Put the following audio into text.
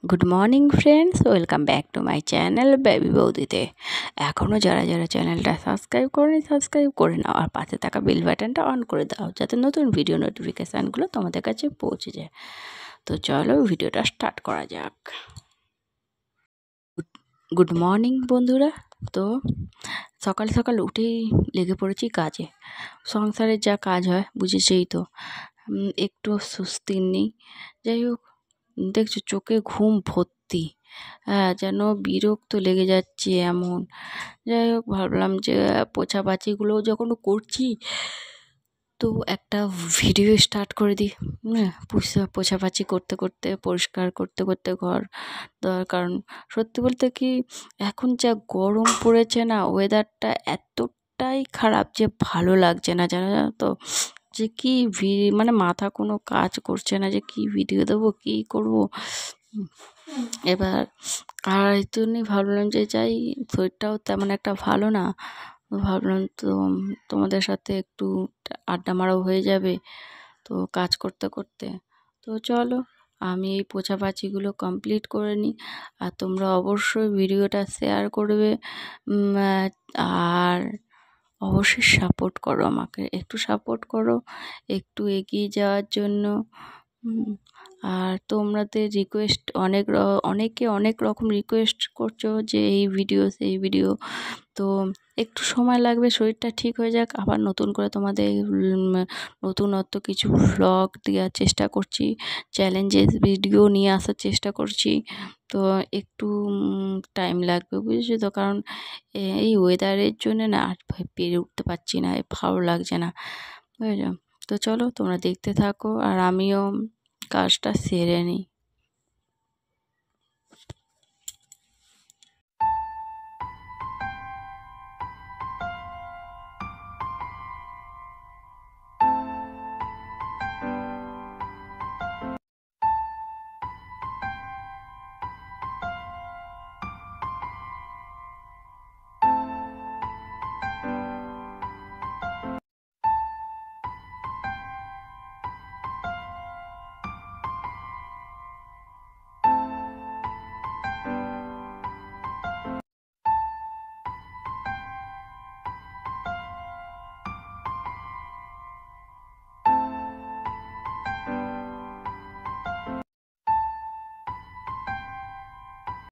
Good morning friends, welcome back to my channel baby বৌদিতে। এখনও যারা যারা চ্যানেলটা সাবস্ক্রাইব করেনি সাবস্ক্রাইব করে নাও, আর পাশে থাকা বেল বাটনটা অন করে দাও যাতে নতুন ভিডিও নোটিফিকেশানগুলো তোমাদের কাছে পৌঁছে যায়। তো চলো ভিডিওটা স্টার্ট করা যাক। গুড মর্নিং বন্ধুরা। তো সকাল সকাল উঠেই লেগে পড়েছি কাজে। সংসারের যা কাজ হয় বুঝেছেই তো, একটু স্বস্তি নেই। যাই হোক, দেখছো চোখে ঘুম ভর্তি, যেন বিরক্ত লেগে যাচ্ছে এমন। যাই হোক, ভাবলাম যে পোছাপাছিগুলো যখন করছি তো একটা ভিডিও স্টার্ট করে দিই। পোছাপাছি করতে করতে, পরিষ্কার করতে করতে ঘর দেওয়ার কারণ, সত্যি বলতে কি, এখন যা গরম পড়েছে না, ওয়েদারটা এতটাই খারাপ যে ভালো লাগছে না, জানো তো। যে কি মানে মাথা কোনো কাজ করছে না যে কি ভিডিও দেবো, কী করবো। এবার আর এই জন্যই ভাবলাম যে যাই, শরীরটাও তেমন একটা ভালো না। ভাবলাম তো তোমাদের সাথে একটু আড্ডা মারাও হয়ে যাবে তো কাজ করতে করতে। তো চলো আমি এই পোছাপাছিগুলো কমপ্লিট করে নিই, আর তোমরা অবশ্যই ভিডিওটা শেয়ার করবে, আর অবশ্যই সাপোর্ট করো, আমাকে একটু সাপোর্ট করো একটু এগিয়ে যাওয়ার জন্য। আর তোমাদের রিকোয়েস্ট অনেকে অনেক রকম রিকোয়েস্ট করছো যে এই ভিডিও সেই ভিডিও। তো একটু সময় লাগবে, শরীরটা ঠিক হয়ে যাক, আবার নতুন করে তোমাদের নতুনত্ব কিছু ভ্লগ দেওয়ার চেষ্টা করছি, চ্যালেঞ্জেস ভিডিও নিয়ে আসার চেষ্টা করছি। তো একটু টাইম লাগবে, বুঝেছো তো, কারণ এই ওয়েদারের জন্য না আর পেরে উঠতে পারছি না, ভালো লাগছে না, বুঝেছো। তো চলো তোমরা দেখতে থাকো আর আমিও কাজটা সেরে নিই।